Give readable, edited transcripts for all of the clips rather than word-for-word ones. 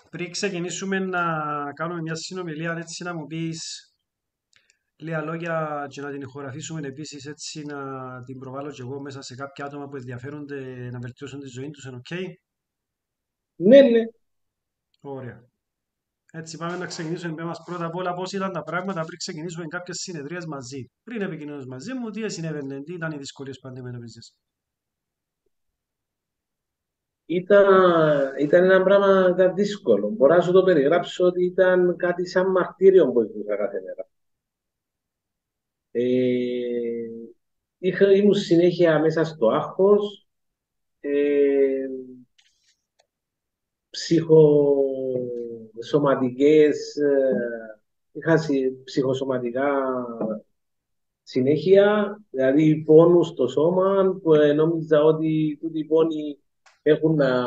Πριν ξεκινήσουμε να κάνουμε μια συνομιλία, έτσι να μου πεις λίγα λόγια και να την ηχογραφήσουμε επίσης, έτσι να την προβάλλω και εγώ μέσα σε κάποια άτομα που ενδιαφέρονται να βελτιώσουν τη ζωή τους, είναι οκ? Ναι, ναι. Ωραία. Έτσι πάμε να ξεκινήσουμε. Πες μας πρώτα απ' όλα πώς ήταν τα πράγματα πριν ξεκινήσουμε κάποιες συνεδρίες μαζί. Πριν επικοινωνείς μαζί μου, τι συνέβαινε, τι ήταν οι δυσκολίες που αντιμετωπίζεις. Ήταν ένα πράγμα ήταν δύσκολο. Μπορώ να σου το περιγράψω ότι ήταν κάτι σαν μαρτύριο που ζούσα κάθε μέρα. Ε, ήμουν συνέχεια μέσα στο άγχος, ε, ψυχοσωματικές, ψυχοσωματικά συνέχεια, δηλαδή πόνους στο σώμα που νόμιζα ότι τούτοι οι πόνοι έχουν να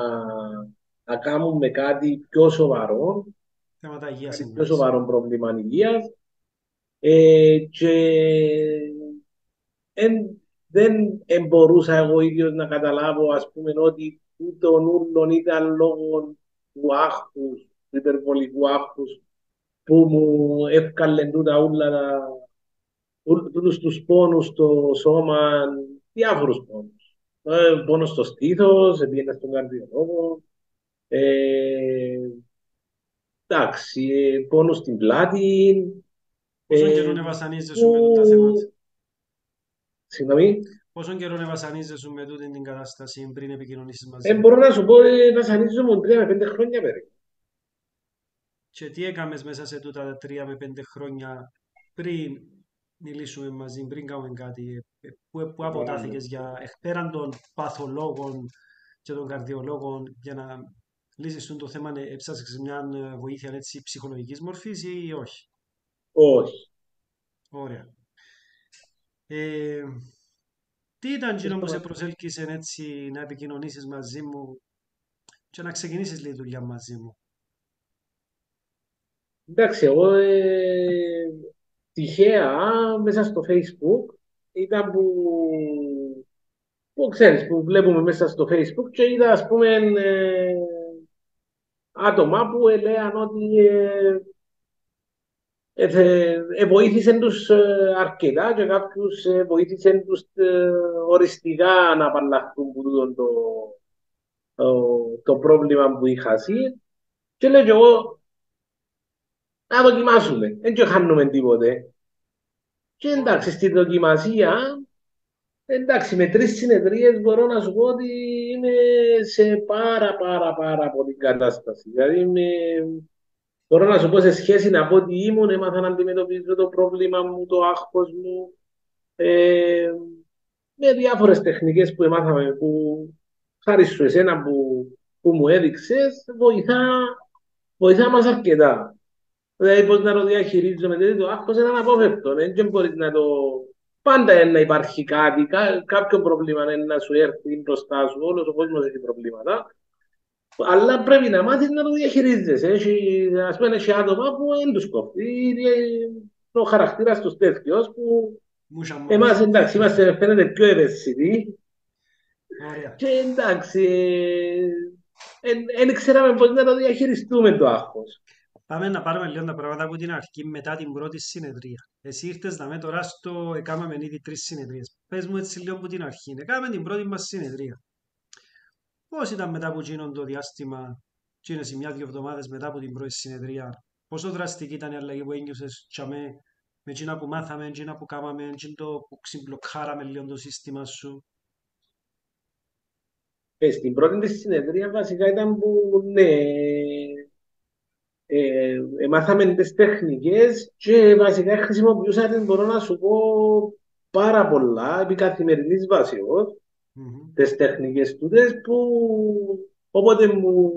κάνουν με κάτι πιο σοβαρό, Θέματα υγείας κάτι πιο εννοείς. σοβαρό πρόβλημα υγείας. Και δεν μπορούσα εγώ ίδιος να καταλάβω, ας πούμε, ότι τούτον ούλον ήταν λόγω του άγχους, του υπερβολικού άγχους που μου έφκαλε τούτα ούλα τούτους τους πόνους στο σώμα, διάφορους πόνους. Πόνος στο στήθος, πήγαινα στον καρδιολόγο, ε, εντάξει, πόνος στην πλάτη, Πόσον καιρό ε, βασανίζεσαι με τούτα θέματα. που, συγγνώμη, Πόσον καιρό βασανίζεσαι με τούτη την κατάσταση πριν επικοινωνήσεις μαζί μου. μπορώ να σου πω, βασανίζομαι 3 με 5 χρόνια περίπου. Και τι έκαμες μέσα σε τούτα τα 3 με 5 χρόνια πριν μιλήσουμε μαζί, πριν κάνουμε κάτι, που αποτάθηκες για πέραν των παθολόγων και των καρδιολόγων για να λύσεις το θέμα, έψαξες μια βοήθεια έτσι ψυχολογικής μορφής ή όχι. Όχι. Ωραία. Ε, τι ήταν εκείνο που σε προσέλκυσε έτσι να επικοινωνήσεις μαζί μου και να ξεκινήσεις τη δουλειά μαζί μου. Εντάξει, εγώ τυχαία μέσα στο Facebook ήταν που ξέρεις, που βλέπουμε μέσα στο Facebook και είδα ας πούμε άτομα που έλεγαν ότι βοήθησαν τους αρκετά και κάποιους βοήθησαν τους οριστικά να απαλλαχθούν από το πρόβλημα που είχα εσύ. Και λέω και εγώ να δοκιμάσουμε, δεν χάνουμε τίποτε. Και εντάξει, Ωραία. στη δοκιμασία, εντάξει, με 3 συνεδρίες μπορώ να σου πω ότι είμαι σε πάρα πολύ κατάσταση. Δηλαδή, μπορώ να σου πω σε σχέση να πω ότι ήμουν, έμαθα να αντιμετωπίζω το πρόβλημα μου, το άγχος μου, ε, με διάφορες τεχνικές που έμαθαμε, που χάρη σου εσένα που μου έδειξες, βοηθά μας αρκετά. Δηλαδή, πώς να το διαχειρίζομαι, δηλαδή το άγχος είναι αναπόφευκτο. Δεν μπορείς να το... Πάντα είναι να υπάρχει κάτι, κάποιο πρόβλημα είναι να σου έρθει μπροστά σου. Όλος ο κόσμος έχει προβλήματα. Αλλά πρέπει να μάθεις να το διαχειρίζεσαι. Ας πούμε, έχει άτομα που δεν τους κόφτει. Ο χαρακτήρας τους τέτοιος που Μούσα εμάς μόνος. εντάξει είμαστε φαίνεται πιο ευαίσθητοι Ωραία. και εντάξει δεν ξέραμε πώς να το διαχειριστούμε το άγχος. Πάμε να πάρουμε λίγο τα πράγματα από την αρχή μετά την πρώτη συνεδρία. Εσύ ήρθες να με τώρα στο έκαναμε ήδη 3 συνεδρίες. Πες μου έτσι λίγο από την αρχή. Έκαναμε την πρώτη μας συνεδρία. Πώς ήταν μετά από εκείνον το διάστημα, εκείνες οι 1-2 εβδομάδες μετά από την πρώτη συνεδρία, πόσο δραστική ήταν η αλλαγή που ένιωσες τσαμέ, με εκείνα που μάθαμε, εκείνα που κάμαμε, εκείνο που ξυμπλοκάραμε λίγο το σύστημα σου. Στην πρώτη της συνεδρία βασικά ήταν που ναι, μάθαμε τις τεχνικές και βασικά χρησιμοποιούσα την μπορώ να σου πω πάρα πολλά επί καθημερινής βάσης Μμμ. τις τεχνικές τούτες που όποτε μου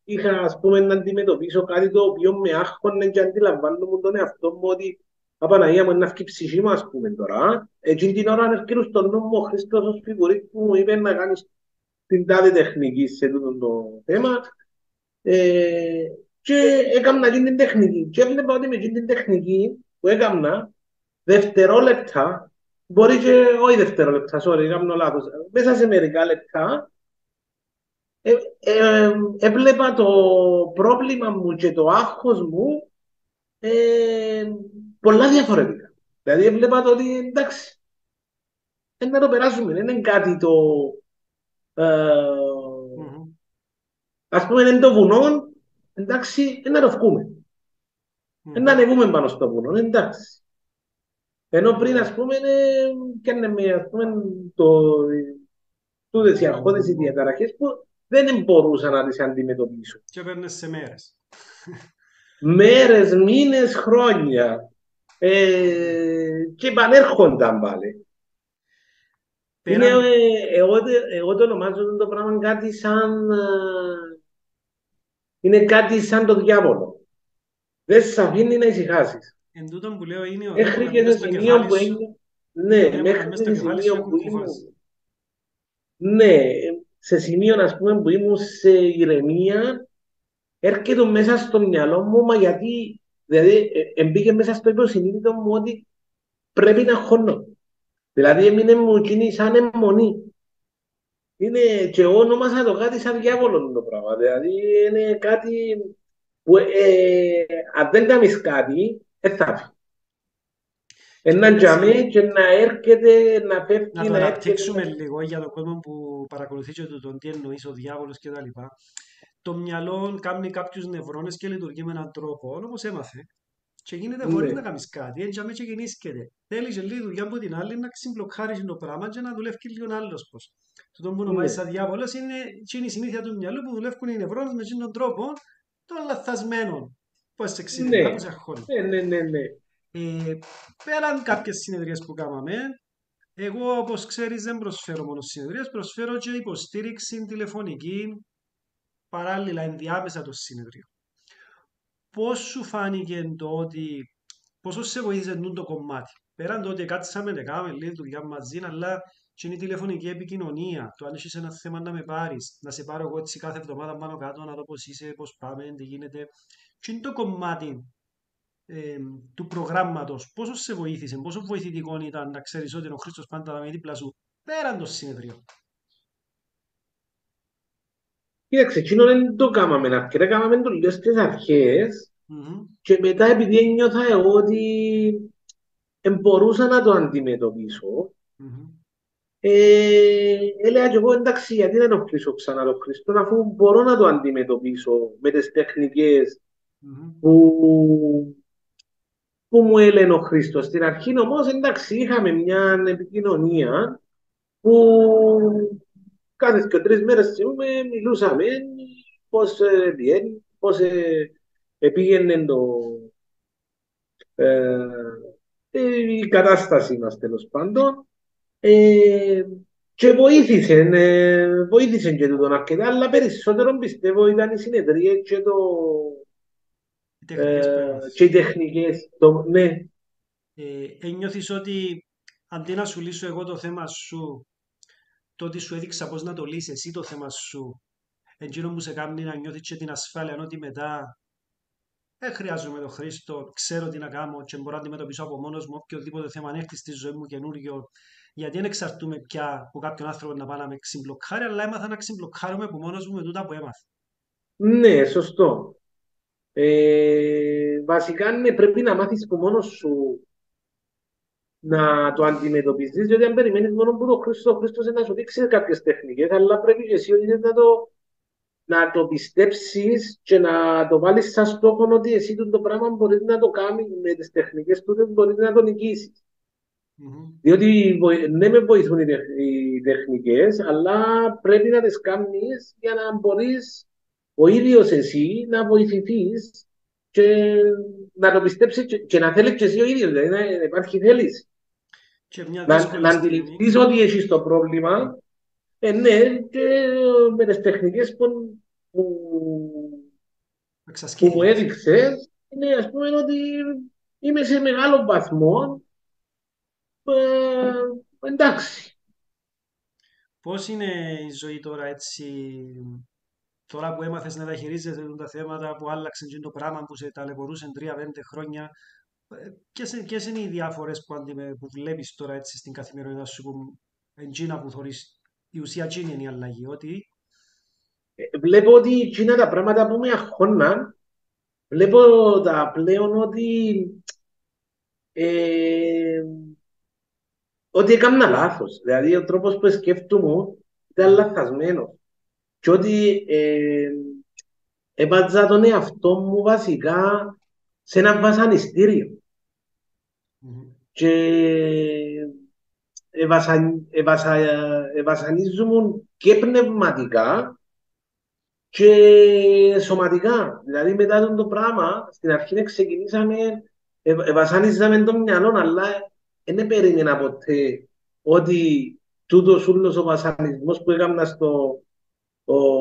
είχα ας πούμε να αντιμετωπίσω κάτι το οποίο με άγχωνε και αντιλαμβάνομαι τον εαυτό μου ότι Απαναγία μου είναι να βγει η ψυχή μου ας πούμε τώρα. Εκείνη την ώρα έρχεται στον νου μου ο Χρήστος ο Σπιγουρής που μου είπε να κάνεις την τάδε τεχνική σε αυτό το θέμα ε, και έκανα εκείνη την τεχνική και έβλεπα ότι με εκείνη την τεχνική που έκανα δευτερόλεπτα μπορεί και όχι δευτερόλεπτα, sorry, κάνω λάθος. Μέσα σε μερικά λεπτά έβλεπα το πρόβλημα μου και το άγχος μου ε, πολλά διαφορετικά. Δηλαδή έβλεπα το ότι εντάξει, δεν να το περάσουμε, δεν είναι κάτι το... Ε, Μμμ, ας πούμε είναι το βουνό, εντάξει, δεν να το βγούμε. Δεν να μμμ. ανεβούμε πάνω στο βουνό, εντάξει. Ενώ πριν, Ναι. ας πούμε, πιάνε με, ας πούμε, το, τούτες οι αγχώδεις οι διαταραχές που δεν μπορούσα να τις αντιμετωπίσω. Και έπαιρνες σε μέρες. Μέρες, μήνες, χρόνια. Ναι. Και επανέρχονταν πάλι. Είναι, Πέραν, εγώ το ονομάζω το πράγμα κάτι σαν, είναι κάτι σαν το διάβολο. Δεν σε αφήνει να ησυχάσεις. εν τούτον που λέω είναι Μέχρι οδεύκονταν και μες σε στο σημείο κεφάλι που σου, έγινε, είναι ναι, οδεύκονταν μέχρι μες και στο σε κεφάλι σου σημείο και που κουκκουφάς. ήμουν, ναι, σε σημείο, ας πούμε, που ήμουν σε ηρεμία, έρχεται μέσα στο μυαλό μου, μα γιατί, δηλαδή, μπήκε μέσα στο υποσυνείδητο μου ότι πρέπει να χώνω. Δηλαδή, έμεινε μου εκείνη σαν αιμονή. Είναι, και εγώ ονόμασα το κάτι σαν διάβολο το πράγμα. Δηλαδή, είναι κάτι που αν δεν κάνεις κάτι, δεν θα φύγει. Και Ένα τζαμί παίρνεσαι, και να έρχεται, να να φεύγει, το να έρχεται. αναπτύξουμε λίγο για τον κόσμο που παρακολουθεί και τον τι εννοείς ο διάβολος κτλ. Το μυαλό κάνει κάποιους νευρώνες και λειτουργεί με έναν τρόπο, όπως έμαθε. Και γίνεται χωρίς να Ναι, κάνεις κάτι, έτσι αμέ και γεννήσκεται. Θέλει και λίγη δουλειά από την άλλη να ξυμπλοκάρεις το πράγμα και να δουλεύει και λίγο άλλος πώς. Το που ονομάζεις ναι, σαν διάβολος είναι εκείνη η συνήθεια του μυαλού που δουλεύουν οι νευρώνες με εκείνον τον τρόπο των λαθασμένων. Πώς σε ναι, εξυπηρετά, πώς σε αγχώνει. ναι, ναι, ναι, ναι. Ε, Πέραν κάποιες συνεδρίες που κάναμε, εγώ όπως ξέρεις δεν προσφέρω μόνο συνεδρίες, προσφέρω και υποστήριξη τηλεφωνική παράλληλα ενδιάμεσα το συνεδρίο. Πώς σου φάνηκε το ότι, πόσο σε βοήθησε τούτο το κομμάτι. Πέραν το ότι κάτσαμε να κάνουμε λίγη δουλειά μαζί, αλλά και είναι η τηλεφωνική επικοινωνία. Το αν έχεις ένα θέμα να με πάρεις, να σε πάρω εγώ έτσι κάθε εβδομάδα πάνω κάτω, να δω πώς είσαι, πώς πάμε, τι γίνεται. Και είναι το κομμάτι ε, του προγράμματος. Πόσο σε βοήθησε, πόσο βοηθητικό ήταν να ξέρεις ότι είναι ο Χρήστος πάντα με δίπλα σου, πέραν το συνεδρίο. Κοίταξε, εκείνο δεν το κάναμε αρκετά, κάναμε το λίγο στις αρχές Μμμ, και μετά επειδή ένιωθα εγώ ότι μπορούσα να το αντιμετωπίσω, μμμ, έλεγα και εγώ εντάξει γιατί να το κλείσω ξανά το Χριστό αφού μπορώ να το αντιμετωπίσω με τις τεχνικές μμμ. που, που μου έλεγε ο Χριστός. Στην αρχή όμως εντάξει είχαμε μια επικοινωνία που κάθε και 3 μέρες θυμούμε μιλούσαμε πώς βγαίνει, πώς πήγαινε ε, η κατάσταση μας τέλος πάντων. Ε, και βοήθησε και τούτον αρκετά, αλλά περισσότερο πιστεύω ήταν οι συνεδρίες Οι τεχνικές που και έμαθες. οι τεχνικές. Ναι, Ένιωθεις ότι αντί να σου λύσω εγώ το θέμα σου, το ότι σου έδειξα πώς να το λύσεις εσύ το θέμα σου, εκείνο που σε κάνει να νιώθεις και την ασφάλεια, ότι μετά δεν χρειάζομαι τον Χρήστο, ξέρω τι να κάνω και μπορώ να αντιμετωπίσω από μόνος μου οποιοδήποτε θέμα αν έρθει στη ζωή μου καινούριο, γιατί δεν εξαρτούμε πια από κάποιον άνθρωπο να πάει να με ξυμπλοκάρει, αλλά έμαθα να ξυμπλοκάρουμε από μόνος μου με τούτα που έμαθα. ναι, σωστό. Βασικά ναι, πρέπει να μάθεις που μόνος σου να το αντιμετωπίσεις, διότι αν περιμένεις μόνο που ο Χριστός να σου δείξει κάποιες τεχνικές, αλλά πρέπει και εσύ ο ίδιος να το πιστέψεις και να το βάλεις σαν στόχο ότι εσύ το πράγμα μπορείς να το κάνεις με τις τεχνικές του, μπορείς να το νικήσεις. Μμμ. Διότι ναι, με βοηθούν οι τεχνικές, αλλά πρέπει να τις κάνεις για να μπορείς ο ίδιος εσύ να βοηθηθείς και να το πιστέψεις και να θέλεις και εσύ ο ίδιος, δηλαδή να υπάρχει θέληση. Και μια Να δύσκολη στιγμή, αντιληφθείς ότι έχεις το πρόβλημα, ναι, και με τις τεχνικές που μου εξασκήθηκες. έδειξες, είναι ας πούμε ότι είμαι σε μεγάλο βαθμό εντάξει. Πώς είναι η ζωή τώρα έτσι, τώρα που έμαθες να διαχειρίζεσαι τα θέματα που άλλαξε και το πράγμα που σε ταλαιπωρούσε 3-5 χρόνια, ποιες είναι οι διάφορες που βλέπεις τώρα έτσι στην καθημερινότητα σου που εντζίνα που θωρείς, η ουσία εκείνη είναι η αλλαγή, ότι Βλέπω ότι εκείνα τα πράγματα που με αγχώναν, βλέπω τα πλέον ε, ότι έκανα λάθος. Δηλαδή ο τρόπος που σκέφτομαι ήταν Μμμ, λαθασμένος. Και ότι έβαζα τον εαυτό μου βασικά σε ένα βασανιστήριο. μμμ. Και βασανίζομαι και πνευματικά και σωματικά. Δηλαδή μετά τον το πράγμα, στην αρχή ξεκινήσαμε, βασάνιζαμε το μυαλό, αλλά δεν περίμενα ποτέ ότι τούτος ούλος ο βασανισμός που έκανα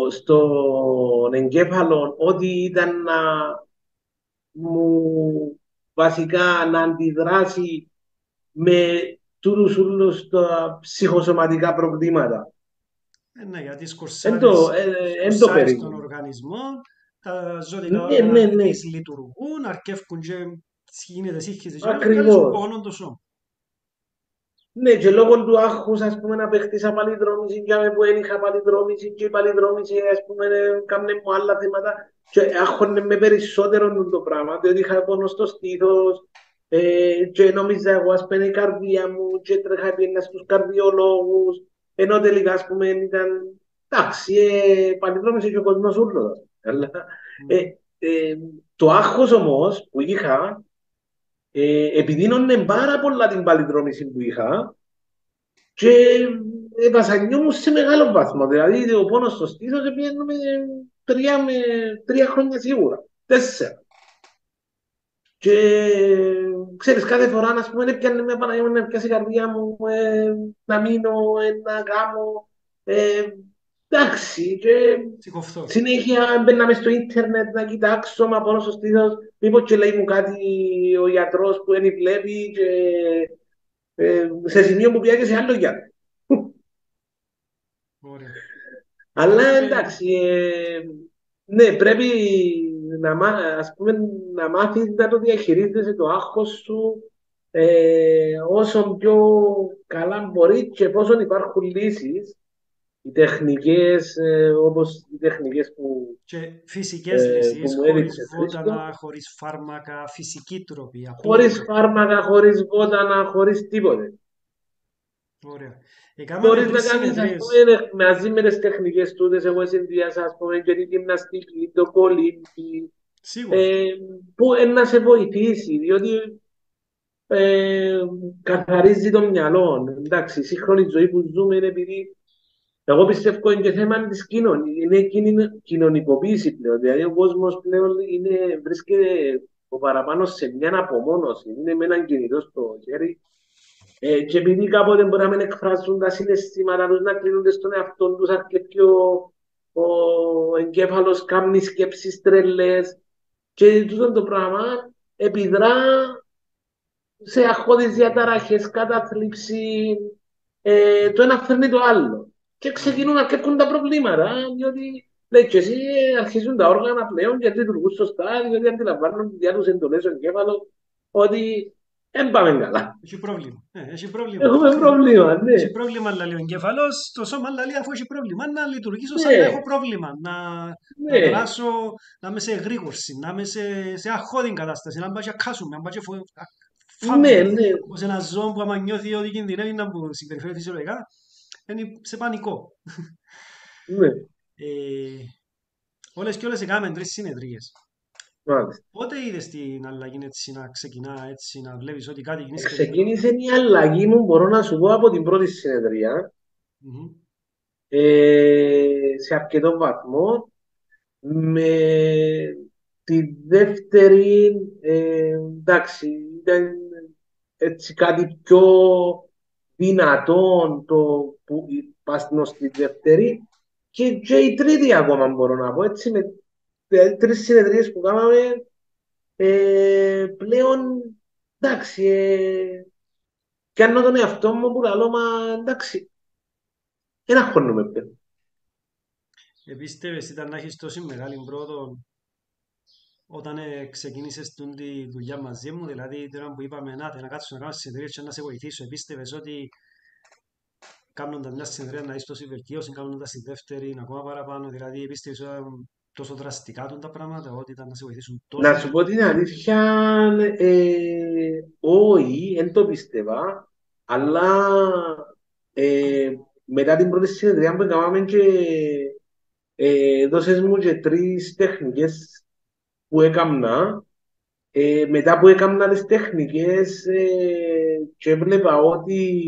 στον εγκέφαλο, ότι ήταν να μου βασικά να αντιδράσει με τούτους ούλους τα ψυχοσωματικά προβλήματα. Ναι, γιατί Εν το σκορσάρεις τον περίμενα. οργανισμό, τα ζωτικά Ναι, όργανα ναι, ναι. δυσλειτουργούν, αρκεύκουν και γίνεται σύγχυση και όλος, βγάλει σου Ακριβώς. πόνο το σώμα. Ναι, και λόγω του άγχους, ας πούμε, να παίχτησα παλιδρόμηση και άμε που δεν είχα παλιδρόμηση και η παλιδρόμηση, ας πούμε, κάμνε μου άλλα θέματα και άγχωνε με περισσότερο το πράγμα, διότι είχα πόνο στο στήθος και νόμιζα εγώ, ας πούμε, η καρδία μου και τρέχα πήγαινα στους καρδιολόγους, ενώ τελικά, ας πούμε, ήταν, εντάξει, παλιδρόμηση και ο κόσμος ούλος. Αλλά ε, Μμμ. ε, το άγχος όμως που είχα, επιδίνωνε πάρα πολλά την παλιδρόμηση που είχα και βασανιόμουν σε μεγάλο βαθμό. Δηλαδή, ο πόνος στο στήθος πήγαινε με 3 χρόνια σίγουρα. 4. Και ξέρεις, κάθε φορά, ας πούμε, έπιανε με Παναγία μου να πιάσει η καρδιά μου, να μείνω, να κάνω. Ε, εντάξει, και Σηκωφθώς. συνέχεια μπαίναμε στο ίντερνετ να κοιτάξω, μα πόνο στο στήθος, μήπως και λέει μου κάτι ο γιατρός που δεν βλέπει και σε σημείο που πήγα σε άλλο γιατρό. Ωραία. Αλλά Και εντάξει, ναι, πρέπει ας πούμε, να μάθεις να το διαχειρίζεσαι το άγχος σου όσο πιο καλά μπορεί και εφόσον υπάρχουν λύσεις, οι τεχνικές, όπως οι τεχνικές και φυσικές που λύσεις, μου χωρίς έδειξε Χρήστο, βότανα, χωρίς φάρμακα, φυσική τρόπη, απλή χωρίς τρόπη. φάρμακα, χωρίς βότανα, χωρίς τίποτε. Ωραία. Έκαναμε Μπορείς να τρεις κάνεις, ας συνεδρίες. πούμε, μαζί με τις τεχνικές τούτες, εγώ συνδυάσα, ας πούμε, και τη γυμναστική, το κολύμπι, Σίγουρα. ε, που να σε βοηθήσει, διότι ε, καθαρίζει το μυαλό. Εντάξει, η σύγχρονη ζωή που ζούμε είναι επειδή εγώ πιστεύω είναι και θέμα της κοινωνίας, είναι κοινωνικοποίηση πλέον. Δηλαδή ο κόσμος πλέον βρίσκεται ο παραπάνω σε μια απομόνωση, είναι με έναν κινητό στο χέρι. Και επειδή κάποτε μπορεί να μην εκφράζουν τα συναισθήματα τους, να κλείνονται στον εαυτό τους, αρκετοί ο εγκέφαλος κάνει σκέψεις τρελές και τούτο το πράγμα επιδρά σε αγχώδεις διαταραχές, κατάθλιψη, το ένα φέρνει το άλλο. Και Μμμ. ξεκινούν να αρκεύκουν τα προβλήματα, διότι λέει και εσύ αρχίζουν τα όργανα πλέον και λειτουργούν σωστά, διότι αντιλαμβάνουν για τους εντολές ο εγκέφαλο ότι δεν πάμε καλά. Έχει πρόβλημα. Έχει πρόβλημα. Έχουμε πρόβλημα, ναι. Έχει πρόβλημα, λέει ο εγκέφαλος, το σώμα λέει αφού έχει πρόβλημα, να λειτουργήσω σαν να έχω Ναι, πρόβλημα, να ναι, δράσω, να είμαι σε εγρήγορση, να είμαι σε αγχώδη κατάσταση, να μπω και κάσουμε, να μπω και φάμε, ναι, ναι, όπως ένα ζώο που άμα νιώθει ότι κινδυνεύει να μου συμπεριφέρει φυσιολογικά, είναι σε πανικό. ναι, Ε, όλες και όλες έκαναμε τρεις συνεδρίες. μάλιστα. Πότε είδες την αλλαγή έτσι να ξεκινά έτσι, να βλέπεις ότι κάτι γίνεις περίπλοκο. Ξεκίνησε η αλλαγή μου, μπορώ να σου πω, από την πρώτη συνεδρία, Μμμ. σε αρκετό βαθμό. Με τη δεύτερη, εντάξει, ήταν έτσι κάτι πιο δυνατόν το που πας στη δεύτερη και η τρίτη ακόμα μπορώ να πω, έτσι, με τρεις συνεδρίες που κάναμε, πλέον, εντάξει, κάνω τον εαυτό μου που λέω, μα εντάξει, δεν αγχώνομαι πλέον. Επίστευες ήταν να έχεις τόση μεγάλη πρόοδο όταν ξεκίνησες τη δουλειά μαζί μου, δηλαδή τώρα που είπαμε να κάτσω να κάνω συνεδρίες και να σε βοηθήσω, επίστευες ότι κάνοντας μια συνεδρία να είσαι τόση βελτίωση, κάνοντας τη δεύτερη ακόμα παραπάνω, δηλαδή πίστευες ότι ήταν τόσο δραστικά τα πράγματα, ότι ήταν να σε βοηθήσουν Να τόσο σου πω πολύ. την αλήθεια, όχι, δεν το πίστευα, αλλά μετά την πρώτη συνεδρία που έκαναμε και δώσες μου και τρεις τέχνικες που έκαμνα. Μετά που έκανα τις τέχνικες και έβλεπα ότι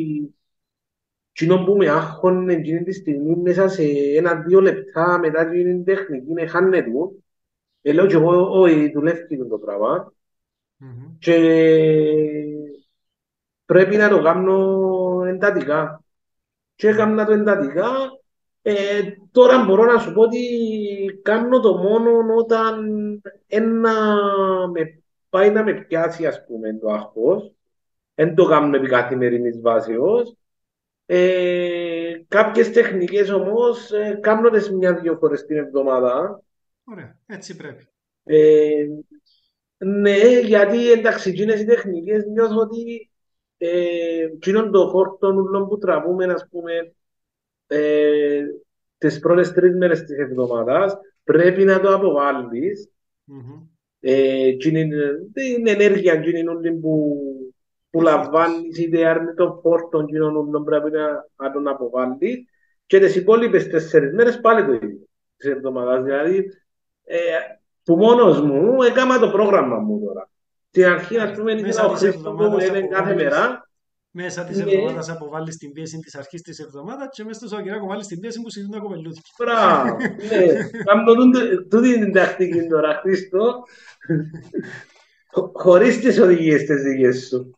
εκείνο που με άγχωνε εκείνη τη στιγμή μέσα σε ένα-δύο λεπτά μετά την τέχνικη είναι χάνε του. Λέω και εγώ, όχι, δουλεύει το πράγμα Μμμ. και πρέπει να το κάνω εντατικά. Και Μμμ. έκανα το εντατικά. Τώρα μπορώ να σου πω ότι κάνω το μόνο όταν ένα με πάει να με πιάσει, ας πούμε, το άγχος. Δεν το κάνουμε επί καθημερινής βάσεως. Κάποιες τεχνικές όμως κάνω τις μια-δυο φορές την εβδομάδα. Ωραία, έτσι πρέπει. Ε, ναι, γιατί εντάξει, εκείνες οι τεχνικές νιώθω ότι εκείνον το φόρτο ούλων που τραβούμε, ας πούμε, ε, τις πρώτες 3 μέρες της εβδομάδας, πρέπει να το αποβάλεις. Μμμ. Την ενέργεια εκείνη όλη που Ο φόρτος. λαμβάνεις είτε άρνητο φόρτο εκείνον όλων πρέπει να τον αποβάλεις και τις υπόλοιπες 4 μέρες πάλι το ίδιο της εβδομάδας. Δηλαδή, ε, που μόνος μου έκανα το πρόγραμμα μου τώρα. Στην αρχή, ας πούμε, ήθελα Μέσα ο της Χρήστος που μου εβδομάδας έλεγε κάθε αποβάλλεις μέρα, Μέσα της ναι, εβδομάδας αποβάλεις την πίεση της αρχής της εβδομάδας και μέσα στο Σαββατοκύριακο βάλεις την πίεση που συζητούν τα κοπελούθηκια. μπράβο, ναι, κάνω τούτη την τακτική τώρα, Χρήστο, χωρίς τις οδηγίες τις δικές σου.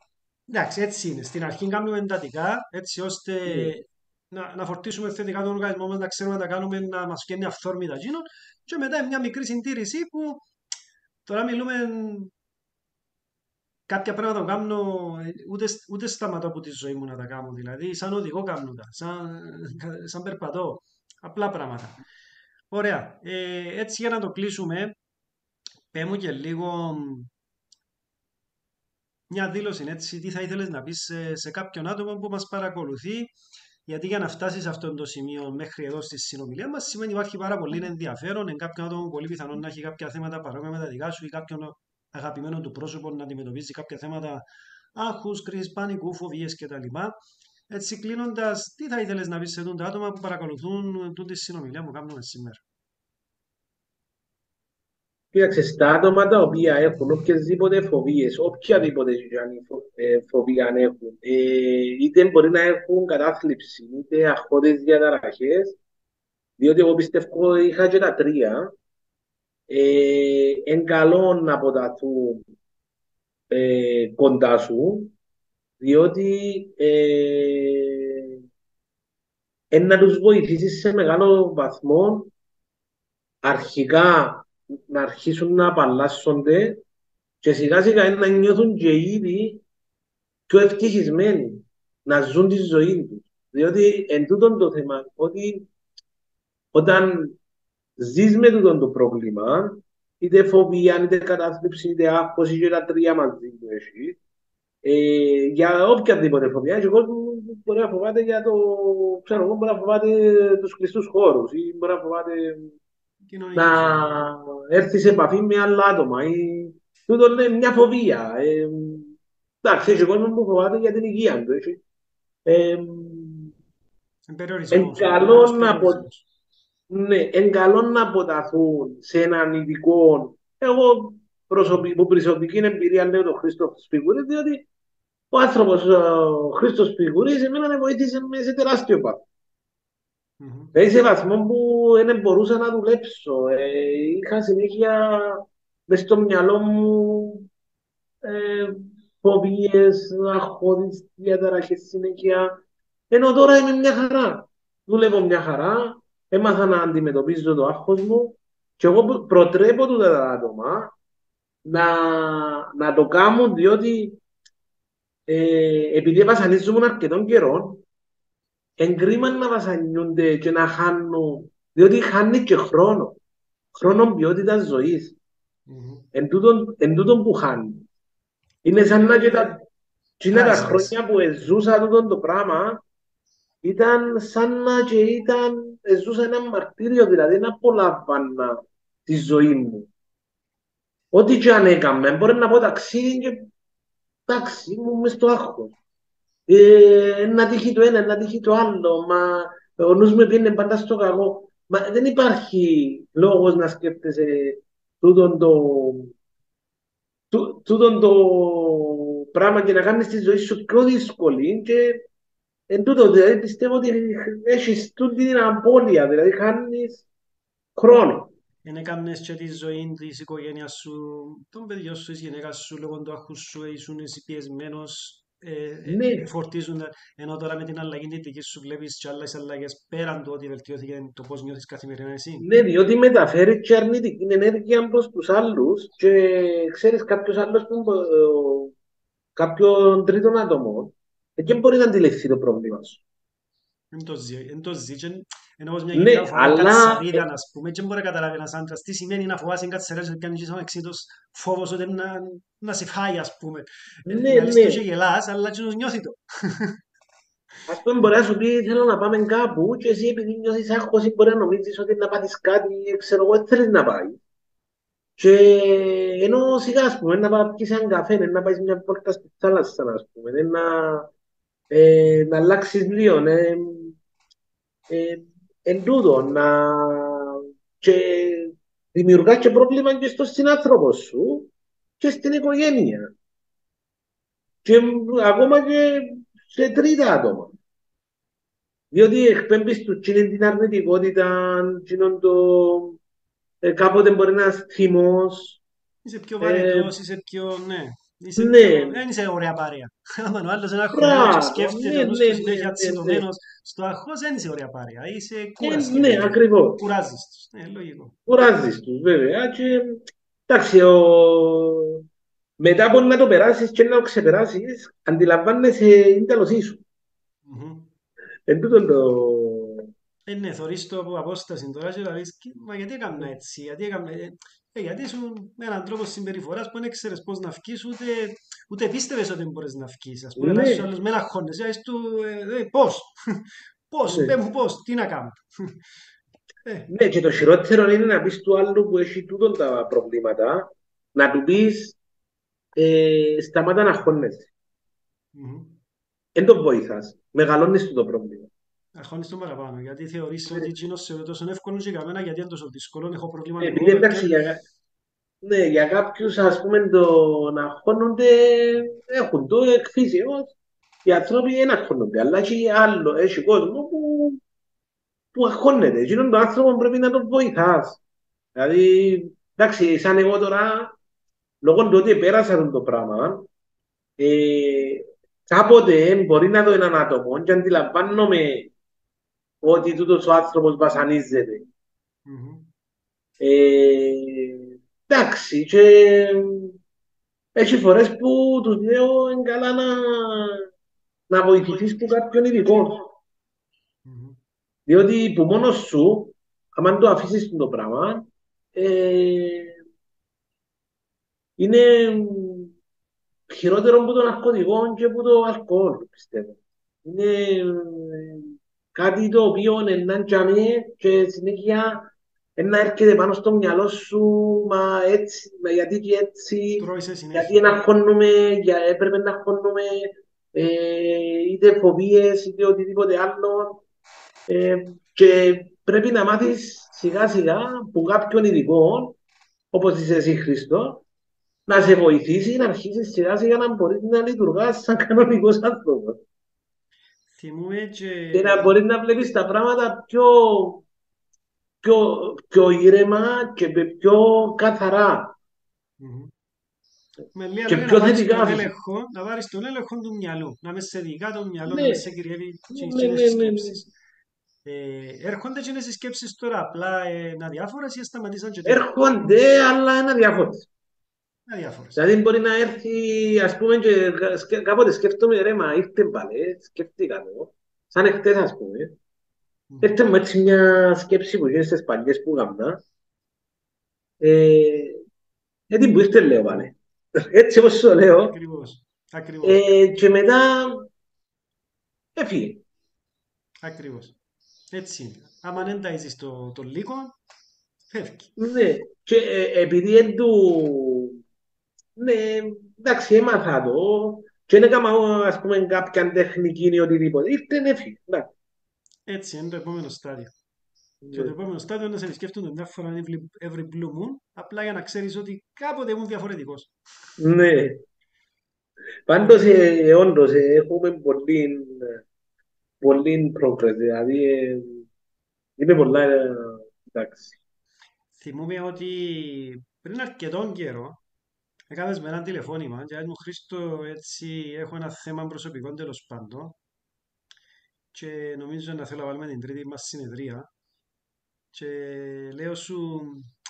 Εντάξει, έτσι είναι. Στην αρχή κάνουμε εντατικά, έτσι ώστε Ναι. να φορτίσουμε θετικά τον οργανισμό μας, να ξέρουμε να τα κάνουμε, να μας βγαίνει αυθόρμητα γίνον και μετά μια μικρή συντήρηση που τώρα μιλούμε κάποια πράγματα που κάνω, ούτε σταματώ από τη ζωή μου να τα κάνω. Δηλαδή, σαν οδηγό κάνω τα, σαν περπατώ. Απλά πράγματα. Ωραία. Έτσι για να το κλείσουμε, πέ μου και λίγο μια δήλωση έτσι, τι θα ήθελες να πεις σε κάποιον άτομο που μας παρακολουθεί, γιατί για να φτάσει σε αυτό το σημείο μέχρι εδώ στη συνομιλία μας σημαίνει υπάρχει πάρα πολύ ενδιαφέρον εν κάποιον άτομο πολύ πιθανόν να έχει κάποια θέματα παρόμοια με τα δικά σου ή κάποιον αγαπημένο του πρόσωπο να αντιμετωπίζει κάποια θέματα άγχους, κρίσης πανικού, φοβίες κτλ. Έτσι κλείνοντας, τι θα ήθελες να πεις σε τα άτομα που παρακολουθούν τη συνομιλία που κάνουμε σήμερα. Κοίταξε, στα άτομα τα οποία έχουν οποιασδήποτε φοβίες, οποιαδήποτε φοβία αν έχουν, είτε μπορεί να έχουν κατάθλιψη, είτε αγχώδεις διαταραχές, διότι εγώ πιστεύω είχα και τα τρία, εν καλό να αποταθούν κοντά σου, διότι να τους βοηθήσει σε μεγάλο βαθμό αρχικά να αρχίσουν να απαλλάσσονται και σιγά σιγά να νιώθουν και ήδη πιο ευτυχισμένοι να ζουν τη ζωή του. Διότι εν τούτον το θέμα, ότι όταν ζεις με τούτον το πρόβλημα, είτε φοβία, είτε κατάθλιψη, είτε άγχος, είτε τα τρία μαζί του έχει, για οποιαδήποτε φοβία, και ο κόσμος μπορεί να φοβάται για το, ξέρω εγώ, μπορεί να φοβάται τους κλειστούς χώρους ή μπορεί να φοβάται να Κοινωνική ζωή. έρθει σε επαφή με άλλα άτομα. Τούτο είναι μια φοβία. Εντάξει, έχει κόσμο που φοβάται για την υγεία του. Έτσι. Ε, εν Περιορισμός, ο καλό επόμενος να, περιορισμός. ναι, εν καλό να αποταθούν σε έναν ειδικό. Εγώ που προσωπική εμπειρία λέω τον Χρήστο Σπιγούρη, διότι ο άνθρωπος ο Χρήστος Σπιγούρης εμένα με βοήθησε σε τεράστιο πάθο. Μμμ. Δηλαδή σε βαθμό που δεν μπορούσα να δουλέψω. Είχα συνέχεια μες στο μυαλό μου φοβίες, αγχώδεις, διαταραχές συνέχεια. Ενώ τώρα είμαι μια χαρά. Δουλεύω μια χαρά, έμαθα να αντιμετωπίζω το άγχος μου και εγώ προτρέπω του τα άτομα να, να το κάνουν διότι επειδή βασανίζομαι αρκετών καιρών, εγκρίμα να βασανιούνται και να χάνουν, διότι χάνει και χρόνο. Χρόνο ποιότητα ζωή. Μμμ. Εν τούτον που χάνει. Είναι σαν να και Είναι τα, και είναι τα priceless. χρόνια που ζούσα τούτον το πράγμα, ήταν σαν να και ήταν, ζούσα ένα μαρτύριο, δηλαδή να απολαμβάνα τη ζωή μου. Ό,τι και αν έκανα, μπορεί να πω ταξίδι και εντάξει, ήμουν μες στο άγχος. Να τύχει το ένα, να τύχει το άλλο, μα ο νους με πήγαινε πάντα στο κακό. Μα δεν υπάρχει λόγος να σκέφτεσαι τούτον το, τούτον το πράγμα και να κάνεις τη ζωή σου πιο δύσκολη και εν τούτο, δηλαδή πιστεύω ότι έχεις τούτη την απώλεια, δηλαδή χάνεις χρόνο. Εν έκαμνες και τη ζωή της οικογένειας σου, των παιδιών σου, της γυναίκας σου, λόγω του άχους σου, ήσουν εσύ πιεσμένος, Ναι, φορτίζουν, ενώ τώρα με την αλλαγή τη δική σου βλέπεις και άλλες αλλαγές πέραν του ότι βελτιώθηκε το πώς νιώθεις καθημερινά εσύ. ναι, διότι μεταφέρει και αρνητική ενέργεια προς τους άλλους και ξέρεις κάποιος άλλος που κάποιον τρίτον άτομο δεν μπορεί να αντιληφθεί το πρόβλημα σου. Εν το ζει, ενώ όπως μια Ναι, γυναίκα που φοβάται αλλά κατσαρίδα, ας πούμε, και δεν μπορεί να καταλάβει ένας άντρας τι σημαίνει να φοβάσαι κατσαρίδα και πιάνει σαν εξήτως φόβος ότι να σε φάει, ας πούμε. ναι, Λαλείς ναι. το και γελάς, αλλά εκείνος νιώθει το. Ας πούμε μπορεί να σου πει θέλω να πάμε κάπου και εσύ επειδή νιώθεις άγχος ή μπορεί να νομίζεις ότι να πάθεις κάτι, ξέρω εγώ, δεν θέλεις να πάει. Και ενώ σιγά, ας πούμε, να πάει πιεις έναν καφέ, να πάει μια πόρτα στη θάλασσα, ας πούμε, να αλλάξεις λίγο, εν τούτο, και δημιουργάς και πρόβλημα και στο συνάνθρωπο σου και στην οικογένεια. Και ακόμα και σε τρίτα άτομα. Διότι εκπέμπεις του τσίνη την αρνητικότητα, τσίνον το κάποτε μπορεί να είναι θυμός. Είσαι πιο Ε, βαρετός, είσαι πιο, ναι, είσαι πιο, ναι, δεν είσαι ωραία παρέα. Άμα ο άλλος είναι αγχωμένος και μπράβο, σκέφτεται ναι, ο νους του ναι, ναι, συνέχεια ναι, ναι. τσιτωμένος στο αγχώς, δεν είσαι ωραία παρέα. Είσαι κούραση Ναι, λίγο. ακριβώς. Κουράζεις τους. Ναι, λογικό. Κουράζεις τους, βέβαια. Και, εντάξει, μετά μπορεί να το περάσεις και να το ξεπεράσεις, αντιλαμβάνεσαι, είναι τέλος σου. Μμμ. Εν τούτο το... Ναι, θωρείς το από απόσταση τώρα και λαλείς, μα γιατί έκανα έτσι, γιατί έκανα... γιατί ήσουν με έναν τρόπο συμπεριφοράς που δεν ξέρεις πώς να βγεις, ούτε πίστευες ότι μπορείς να βγεις. Ας πούμε, να σου Ναι, άλλος με αγχώνεσαι, του, πώς, πώς, ναι. πες μου πώς, τι να κάνω. Ε, Ναι, και το χειρότερο είναι να πεις του άλλου που έχει τούτον τα προβλήματα, να του πεις σταμάτα να αγχώνεσαι. μμμ. Δεν τον βοηθάς. Μεγαλώνεις του το πρόβλημα. Αγχώνεις το παραπάνω, γιατί θεωρείς ότι εκείνος σε τόσο εύκολο και για μένα, γιατί είναι τόσο δύσκολο, έχω προβλήματα Επειδή εγώ, εντάξει, ναι, για κάποιους ας πούμε το να αγχώνονται έχουν το εκφύσεως. Οι άνθρωποι δεν αγχώνονται, αλλά έχει άλλο, έχει κόσμο που αγχώνεται. Εκείνον τον άνθρωπο πρέπει να τον βοηθάς. Δηλαδή, εντάξει, σαν εγώ τώρα, λόγω του ότι πέρασα το πράγμα, ε, κάποτε μπορεί να δω έναν άτομο και αντιλαμβάνομαι ότι τούτος ο άνθρωπος βασανίζεται. μμμ. Εντάξει, και έχει φορές που τους λέω είναι καλά να βοηθηθείς που κάποιον ειδικό. Μμμ. Διότι που μόνος σου, άμα το αφήσεις το πράγμα, ε, είναι χειρότερο από το ναρκωτικό και από το αλκοόλ, πιστεύω. Είναι κάτι το οποίο είναι τζαμί και συνέχεια να έρχεται πάνω στο μυαλό σου, μα έτσι, μα γιατί και έτσι, Τρώει σε γιατί συνέχεια. να χώνουμε, έπρεπε να χώνουμε είτε φοβίες είτε οτιδήποτε άλλο. Και πρέπει να μάθεις σιγά σιγά που κάποιον ειδικό, όπως είσαι εσύ Χριστό, να σε βοηθήσει να αρχίσεις σιγά σιγά να μπορείς να λειτουργάς σαν κανονικός άνθρωπος Θυμούμαι και... και να μπορείς να βλέπεις τα πράγματα πιο, πιο ήρεμα και πιο καθαρά Μμμ. Με λίγα και λόγια να πιο πάρεις θετικά τον φυσικά. έλεγχο, να πάρεις τον έλεγχο του μυαλού, να με σε δικά το μυαλό, να Ναι, με σε κυριεύει ναι, εκείνες ναι, τις ναι, ναι. σκέψεις. Έρχονται εκείνες οι σκέψεις τώρα απλά αδιάφορες ή σταματήσαν και τούτο. Έρχονται, αλλά είναι αδιάφορες. Αδιάφορες. Δηλαδή μπορεί να έρθει, ας πούμε, και κάποτε σκέφτομαι, ρε, μα ήρθε πάλι, σκέφτηκα το, σαν εχθές, ας πούμε. Μμμ. Έρθε μου έτσι μια σκέψη που γίνεται στις παλιές που γαμνά. Γιατί που ήρθε, λέω, πάλι. Έτσι όπως σου το λέω. Ακριβώς. Ακριβώς. Και μετά έφυγε. Ακριβώς. Έτσι είναι. Άμα δεν ταΐζεις το λύκο, φεύγει. Ναι, και επειδή εν του, ναι, εντάξει, έμαθα το και δεν έκανα, ας πούμε, κάποια τεχνική ή οτιδήποτε. Ήρθε, έφυγε. Εντάξει. Έτσι είναι το επόμενο στάδιο. Και το Ναι. επόμενο στάδιο είναι να σε επισκέφτονται μια φορά every blue moon, απλά για να ξέρεις ότι κάποτε ήμουν διαφορετικός. Ναι. Πάντως, Ωραία. όντως, έχουμε πολύ progress. Δηλαδή, είμαι πολλά, εντάξει. Θυμούμαι ότι πριν αρκετόν καιρό έκανες με ένα τηλεφώνημα και μου Χρήστο έτσι έχω ένα θέμα προσωπικό τέλος πάντων και νομίζω να θέλω να βάλουμε την τρίτη μας συνεδρία και λέω σου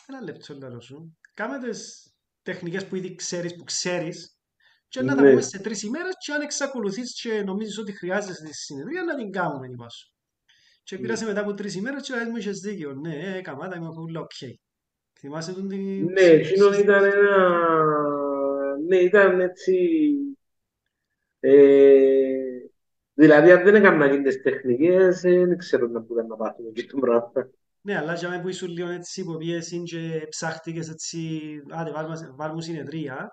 ένα λεπτό λέω σου κάμε τις τεχνικές που ήδη ξέρεις που ξέρεις και να τα πούμε Ναι, σε 3 ημέρες και αν εξακολουθείς και νομίζεις ότι χρειάζεσαι τη συνεδρία να την κάνουμε είπα σου. Και ναι. πήρασε μετά από 3 ημέρες και λέει μου είχες δίκιο. Ναι, καμάτα είμαι όλα οκ. Θυμάσαι τον την Ναι, εκείνο ήταν συζήτηση. ναι, ήταν έτσι, ε, δηλαδή αν δεν έκανα εκείνες τις τεχνικές, δεν ξέρω να μπορούμε να πάθουμε και το πράγμα. Ναι, αλλά για μένα που ήσουν λίγο έτσι υποπίεση και ψάχτηκες έτσι, άντε βάλ μου συνεδρία,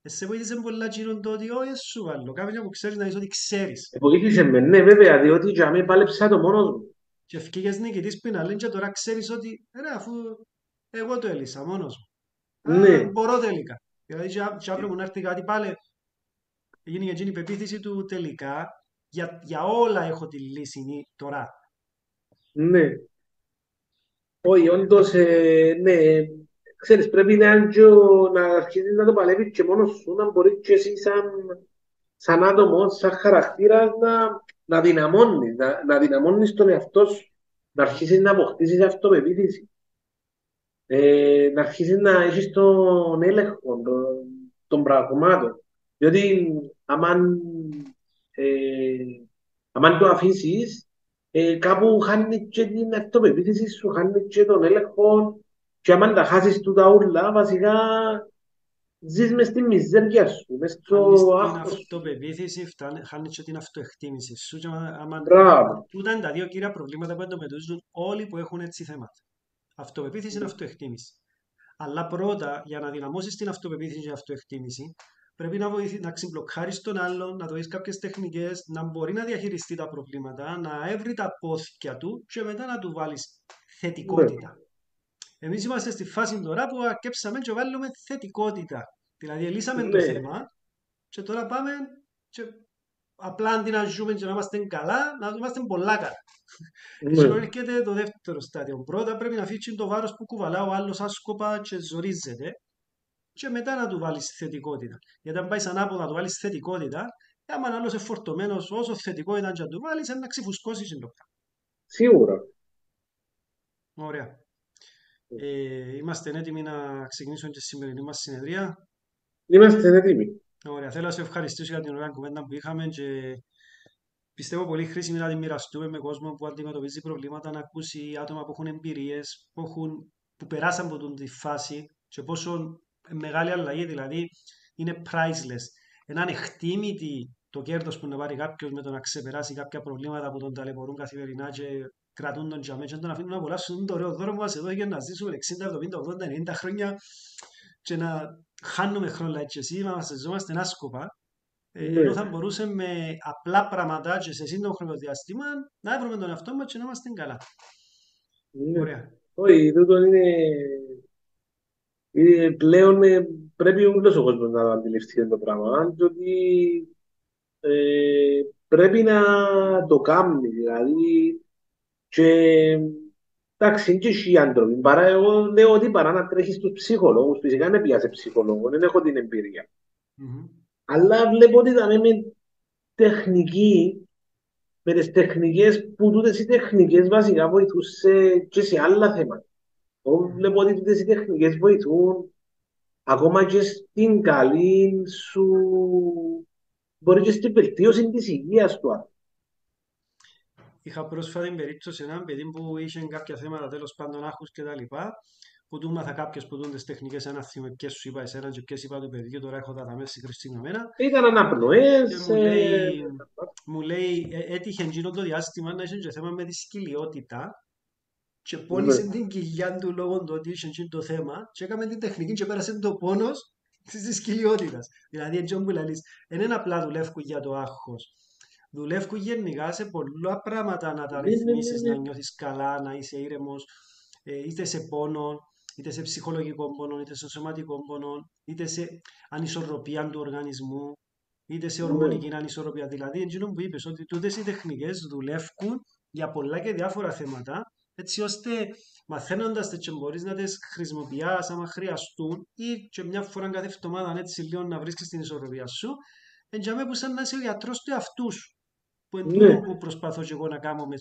σε βοήθησε πολλά γίνον το ότι όχι σου βάλω, κάμε μια που ξέρεις να είσαι ότι ξέρεις. Βοήθησε με, ναι, βέβαια, διότι για μένα πάλεψα το μόνος μου. Και ευκήγες νικητής που είναι άλλη και τώρα ξέρεις ότι ρε αφού εγώ το έλυσα μόνος μου. Α, Ναι, μπορώ τελικά. Δηλαδή και αύριο μου να έρθει κάτι πάλι, γίνει εκείνη η πεποίθηση του τελικά, για όλα έχω τη λύση τώρα. ναι. Όχι, όντως, ναι, ξέρεις, πρέπει να, να αρχίσεις να το παλεύεις και μόνος σου, να μπορείς και εσύ σαν άτομο, σαν χαρακτήρα, να δυναμώνεις, να δυναμώνεις τον εαυτό σου, να αρχίσεις να αποκτήσεις αυτοπεποίθηση, να αρχίσεις να έχεις τον έλεγχο των πραγμάτων. Διότι ε, άμα το αφήσεις, κάπου χάνει και την αυτοπεποίθηση σου, χάνει και τον έλεγχο και άμα τα χάσεις του τα ούλα, βασικά ζεις μες στη μιζέρια σου, μες στο Χάνεις την άγχος σου. αυτοπεποίθηση, χάνεις και την αυτοεκτίμηση σου. Και Μπράβο. τούτα είναι τα δύο κύρια προβλήματα που αντιμετωπίζουν όλοι που έχουν έτσι θέματα. Αυτοπεποίθηση και αυτοεκτίμηση. Αλλά πρώτα, για να δυναμώσεις την αυτοπεποίθηση και την αυτοεκτίμηση, πρέπει να ξυμπλοκάρεις τον άλλον, να του δεις κάποιες τεχνικές, να μπορεί να διαχειριστεί τα προβλήματα, να έβρει τα πόθηκια του και μετά να του βάλεις Ναι, θετικότητα. Εμείς είμαστε στη φάση τώρα που αρκέψαμε και βάλουμε θετικότητα. Δηλαδή, λύσαμε το ναι, θέμα και τώρα πάμε και απλά αντί να ζούμε και να είμαστε καλά, να είμαστε πολλά καλά. Έτσι ναι, έρχεται το δεύτερο στάδιο. Πρώτα πρέπει να αφήσει το βάρος που κουβαλά ο άλλος άσκοπα και ζορίζεται και μετά να του βάλεις θετικότητα. Γιατί αν πάει ανάποδα να του βάλεις θετικότητα, άμα ο άλλος είναι φορτωμένος, όσο θετικότητα και να του βάλεις, να ξεφουσκώσει το πράγμα. σίγουρα. Ωραία. Είμαστε έτοιμοι να ξεκινήσουμε τη σημερινή μας συνεδρία. Είμαστε έτοιμοι. Ωραία. Θέλω να σε ευχαριστήσω για την ωραία κουβέντα που είχαμε και πιστεύω πολύ χρήσιμη να τη μοιραστούμε με κόσμο που αντιμετωπίζει προβλήματα, να ακούσει άτομα που έχουν εμπειρίες, που περάσαν από την τη φάση και πόσο μεγάλη αλλαγή, δηλαδή είναι priceless. Είναι ανεκτήμητη το κέρδος που να πάρει κάποιος με το να ξεπεράσει κάποια προβλήματα που τον ταλαιπωρούν καθημερινά και κρατούν τον τζαμέ και τον αφήνουν να απολαύσουν το ωραίο δώρο που μας έδωσε για να ζήσουμε 60, 70, 80, 90 χρόνια και να χάνουμε χρόνο έτσι εσύ, να μας ζώμαστε άσκοπα ενώ Ναι, θα μπορούσε με απλά πραγματά και σε σύντομο χρονικό διάστημα να βρούμε τον εαυτό μας και να είμαστε καλά. ναι. Ωραία. Όχι, τούτο πλέον πρέπει όλος ο κόσμος να αντιληφθεί το πράγμα, διότι πρέπει να το κάνει, δηλαδή και εντάξει, είναι και οι άνθρωποι. Παρά εγώ λέω ότι παρά να τρέχεις στους ψυχολόγους, φυσικά δεν πήγα σε ψυχολόγο, δεν έχω την εμπειρία. Μμμ. Αλλά βλέπω ότι ήταν με τεχνική, με τις τεχνικές που τούτες οι τεχνικές βασικά βοηθούν και σε άλλα θέματα. Εγώ Μμμ. βλέπω ότι τούτες οι τεχνικές βοηθούν ακόμα και στην καλή σου, μπορεί και στην βελτίωση της υγείας του άνθρωπου. Είχα πρόσφατη περίπτωση έναν παιδί που είχε κάποια θέματα τέλος πάντων άχους και τα λοιπά, που του μάθα κάποιες που τούντες τεχνικές, ένα θυμάμαι ποιες σου είπα εσένα και ποιες είπα του παιδιού, τώρα έχω τα μέσα συγκεκριμένα. Ήταν Και αναπνοές, μου λέει, έτυχε εκείνο το διάστημα να είχε και θέμα με τη σκυλιότητα και ναι. πόνισε την κοιλιά του λόγω του ότι είχε εκείνο το θέμα και έκαμε την τεχνική και πέρασε το πόνος της σκυλιότητας. Δηλαδή, έτσι που λαλείς, δεν είναι απλά δουλεύκουν για το άγχος. Δουλεύκουν γενικά σε πολλά πράγματα να τα Ναι, ναι, ναι, ρυθμίσεις, ναι. να νιώθεις καλά, να είσαι ήρεμος, είτε σε πόνο, είτε σε ψυχολογικό πόνο, είτε σε σωματικό πόνο, είτε σε ανισορροπία του οργανισμού, είτε σε Ναι. ορμονική ανισορροπία. Δηλαδή, εκείνο που είπες, ότι τούτες οι τεχνικές δουλεύκουν για πολλά και διάφορα θέματα, έτσι ώστε μαθαίνοντας τις και μπορείς να τις χρησιμοποιάς άμα χρειαστούν ή και μια φορά κάθε εβδομάδα έτσι λίγο να βρίσκεις την ισορροπία σου, εντιαμέ που σαν να είσαι ο γιατρός του εαυτού σου. Που εν τούτο Ναι. που προσπαθώ και εγώ να κάνω με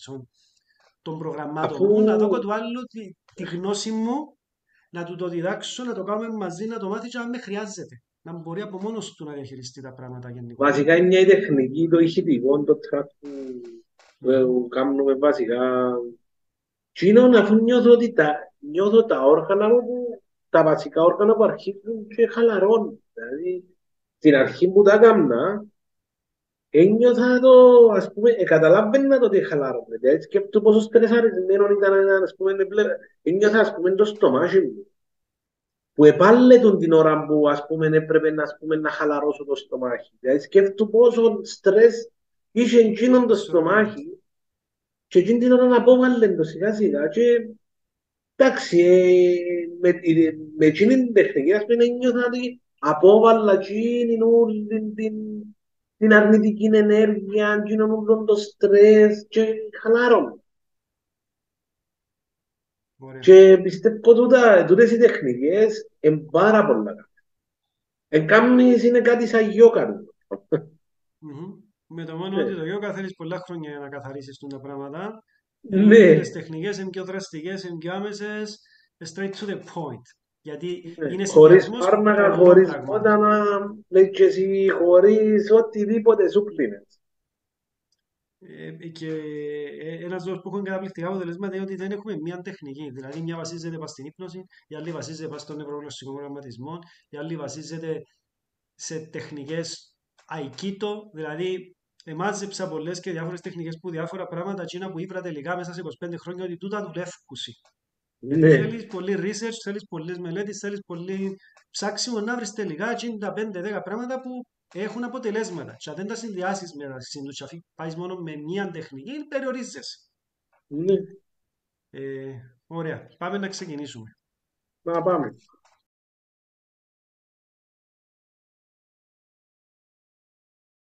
των προγραμμάτων Αφού μου, να δω του άλλου τη γνώση μου, να του το διδάξω, να το κάνουμε μαζί, να το μάθει και αν με χρειάζεται. Να μπορεί από μόνος του να διαχειριστεί τα πράγματα γενικότερα. βασικά είναι μια τεχνική, το ηχητικό, το τραπ Μμμ. που κάνουμε βασικά. Τι είναι αφού νιώθω τα όργανα μου, τα βασικά όργανα που αρχίζουν και χαλαρώνουν. Δηλαδή, στην αρχή που τα έκανα, ένιωθα το, ας πούμε, καταλάβαινα το ότι χαλάρωνε. Δηλαδή, σκέφτομαι πόσο στρεσαρισμένο ήταν, ας πούμε, ένιωθα, ας πούμε, το στομάχι μου. Που επάλετον την ώρα που, ας πούμε, έπρεπε να, ας πούμε, να χαλαρώσω το στομάχι. Δηλαδή, σκέφτομαι πόσο στρες είχε εκείνον το Ισορροπία. στομάχι και εκείνη την ώρα να απόβαλε το σιγά σιγά και εντάξει, με εκείνη την τεχνική, ας πούμε, νιώθα ότι απόβαλα εκείνη όλη την αρνητική ενέργεια, εκείνον όλο το στρες και χαλάρω. Ωραία. Και πιστεύω τούτες οι τεχνικές είναι πάρα πολλά καλά. Εγκάμνης είναι κάτι σαν γιόκα. Μμμ. Με το μόνο ότι Ναι, το γιόγκα θέλεις πολλά χρόνια για να καθαρίσεις τα πράγματα, ενώ οι ναι, άλλες τεχνικές είναι πιο δραστικές, είναι πιο άμεσες, straight to the point. Γιατί ναι. είναι Χωρίς συνδυασμός φάρμακα, πολλών χωρίς πραγμάτων. πότανα, λέει και εσύ, χωρίς οτιδήποτε supplements. Και ένας λόγος που έχουν καταπληκτικά αποτελέσματα είναι ότι δεν έχουμε μία τεχνική. Δηλαδή, μια βασίζεται πας στην ύπνωση, η άλλη βασίζεται πας στον νευρογλωσσικό προγραμματισμό, η άλλη βασίζεται σε τεχνικές aikido. Δηλαδή, μάζεψα πολλές και διάφορες τεχνικές που διάφορα πράγματα, εκείνα που ήβρα τελικά μέσα σε 25 χρόνια ότι τούτα δουλεύκουσι. Γιατί Ναι, θέλεις πολύ research, θέλεις πολλές μελέτες, θέλεις πολύ ψάξιμο να βρεις τελικά εκείνα τα 5-10 πράγματα που έχουν αποτελέσματα. Και αν δεν τα συνδυάσεις μεταξύ τους και αφού πάεις μόνο με μία τεχνική, περιορίζεσαι. ναι. Ωραία, πάμε να ξεκινήσουμε. Να πάμε.